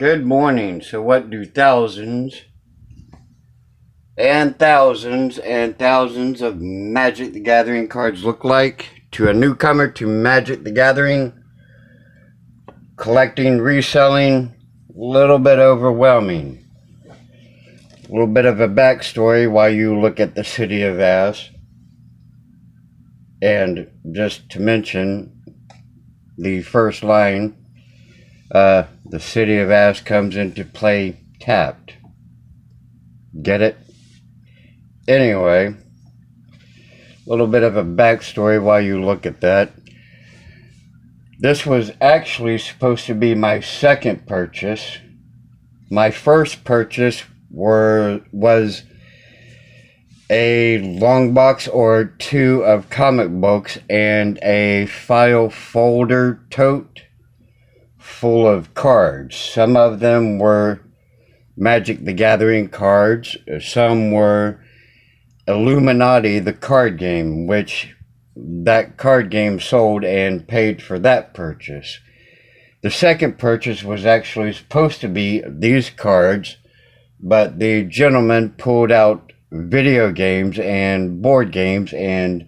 Good morning. So what do thousands and thousands and thousands of Magic the Gathering cards look like to a newcomer to Magic the Gathering? Collecting, reselling, a little bit overwhelming. A little bit of a backstory while you look at the City of Ass. And just to mention the first line, the City of Ass comes into play tapped. Get it? Anyway, a little bit of a backstory while you look at that. This was actually supposed to be my second purchase. My first purchase was a long box or two of comic books and a file folder tote full of cards. Some of them were Magic the Gathering cards. Some were Illuminati, the card game, which that card game sold and paid for that purchase. The second purchase was actually supposed to be these cards, but the gentleman pulled out video games and board games and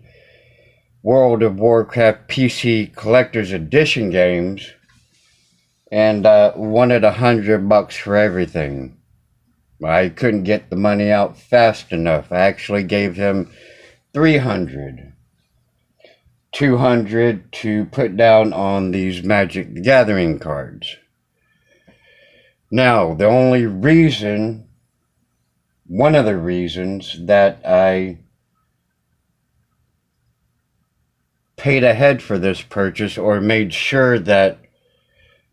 World of Warcraft PC Collector's Edition games and wanted $100 for everything. I couldn't get the money out fast enough. I actually gave him $300. $200 to put down on these Magic the Gathering cards. Now, the only reason, one of the reasons that I paid ahead for this purchase or made sure that,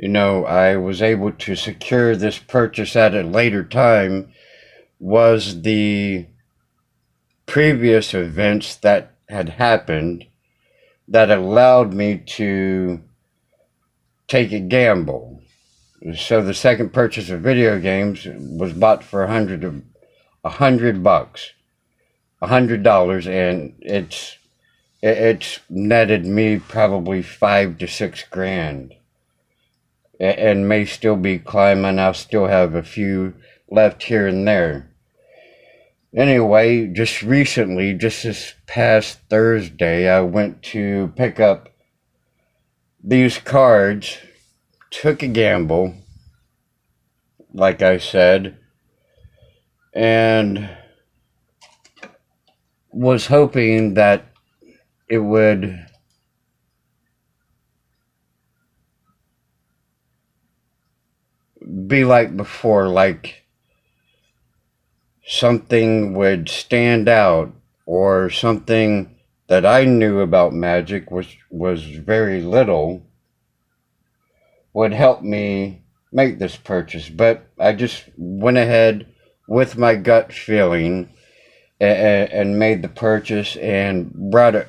I was able to secure this purchase at a later time was the previous events that had happened that allowed me to take a gamble. So the second purchase of video games was bought for $100, $100, and it's netted me probably $5 to $6 grand, and may still be climbing. I'll still have a few left here and there. Anyway, just recently, just this past Thursday, I went to pick up these cards, took a gamble, like I said, and was hoping that it would be like before, like something would stand out, or something that I knew about Magic, which was very little, would help me make this purchase. But I just went ahead with my gut feeling and made the purchase and brought it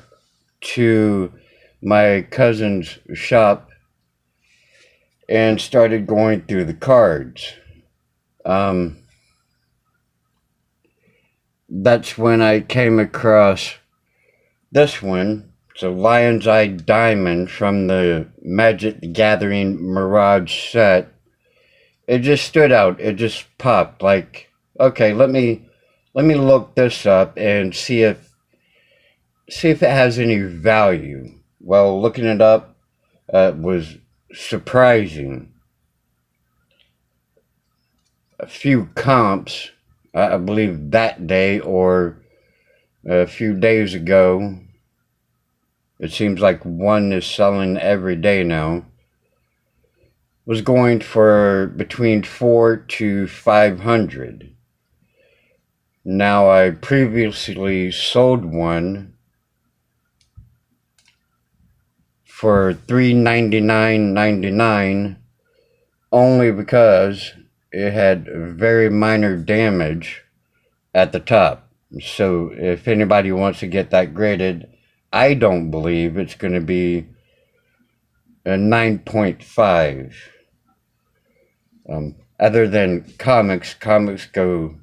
to my cousin's shop and started going through the cards. That's when I came across this one. It's a Lion's Eye Diamond from the Magic the Gathering Mirage set. It just stood out. It just popped. Like, okay, let me look this up and see if it has any value. Well, looking it up was surprising. A few comps, I believe that day or a few days ago. It seems like one is selling every day now. Was going for between $400 to $500. Now, I previously sold one for $399.99 only because it had very minor damage at the top. So if anybody wants to get that graded, I don't believe it's going to be a 9.5. Other than comics go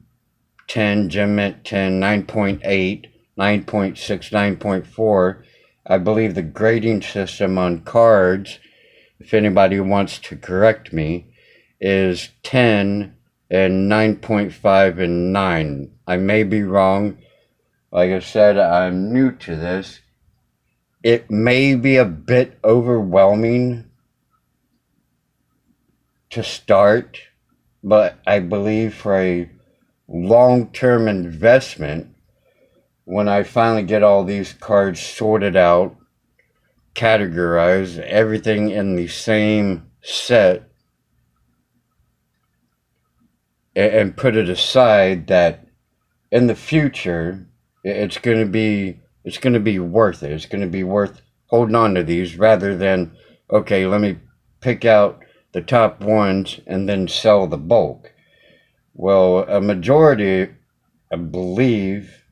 10, Gem Mint 10, 9.8, 9.6, 9.4. I believe the grading system on cards, if anybody wants to correct me, is 10 and 9.5 and 9. I may be wrong. Like I said, I'm new to this. It may be a bit overwhelming to start, but I believe for a long-term investment, when I finally get all these cards sorted out, categorized, everything in the same set, and put it aside, that in the future it's going to be worth it. It's going to be worth holding on to these rather than, okay, let me pick out the top ones and then sell the bulk. Well, a majority, I believe,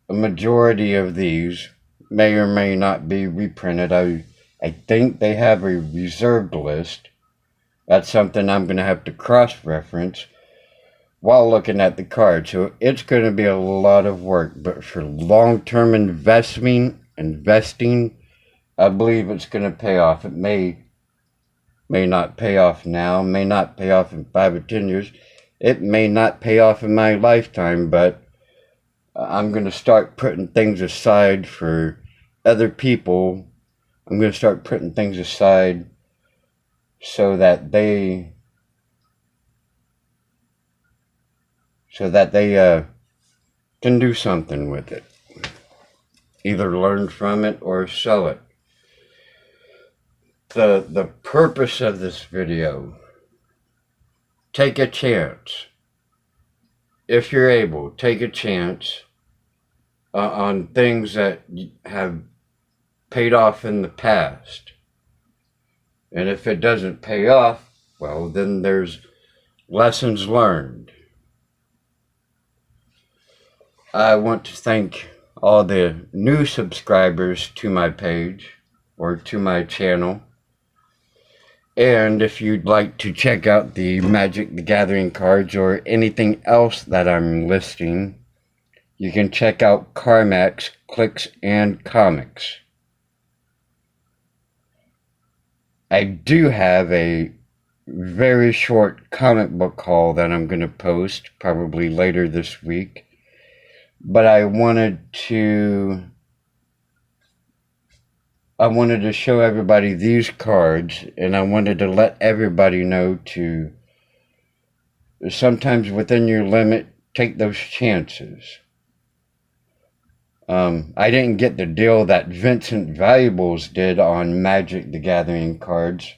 a majority of these may or may not be reprinted. I think they have a reserved list. That's something I'm going to have to cross-reference while looking at the card. So it's going to be a lot of work. But for long-term investing, I believe it's going to pay off. It may not pay off now, may not pay off in 5 or 10 years. It may not pay off in my lifetime, but I'm going to start putting things aside for other people. I'm going to start putting things aside so that they can do something with it. Either learn from it or sell it. The purpose of this video, take a chance. If you're able, take a chance on things that have paid off in the past. And if it doesn't pay off, well, then there's lessons learned. I want to thank all the new subscribers to my page or to my channel. And if you'd like to check out the Magic the Gathering cards or anything else that I'm listing, you can check out Carmax Clicks and Comics. I do have a very short comic book haul that I'm going to post probably later this week. But I wanted to show everybody these cards, and I wanted to let everybody know to sometimes within your limit, take those chances. I didn't get the deal that Vincent Valuables did on Magic the Gathering cards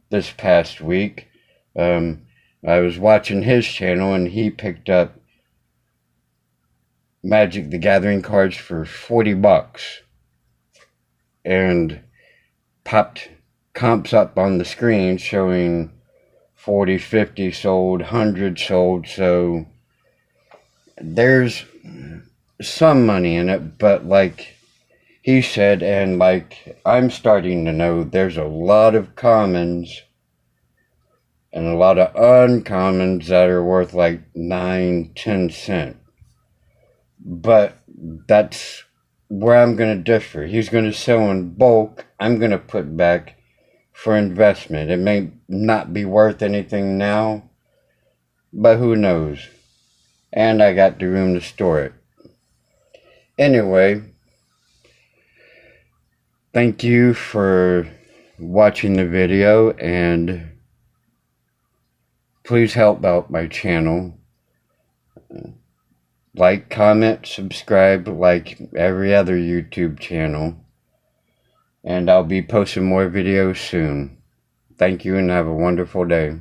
this past week. I was watching his channel and he picked up Magic the Gathering cards for $40 and popped comps up on the screen showing 40, 50 sold, 100 sold. So there's some money in it, but like he said, and like I'm starting to know, there's a lot of commons and a lot of uncommons that are worth like 9-10 cents. But that's where I'm going to differ. He's going to sell in bulk. I'm going to put back for investment. It may not be worth anything now, but who knows? And I got the room to store it. Anyway, thank you for watching the video, and please help out my channel. Like, comment, subscribe like every other YouTube channel. And I'll be posting more videos soon. Thank you and have a wonderful day.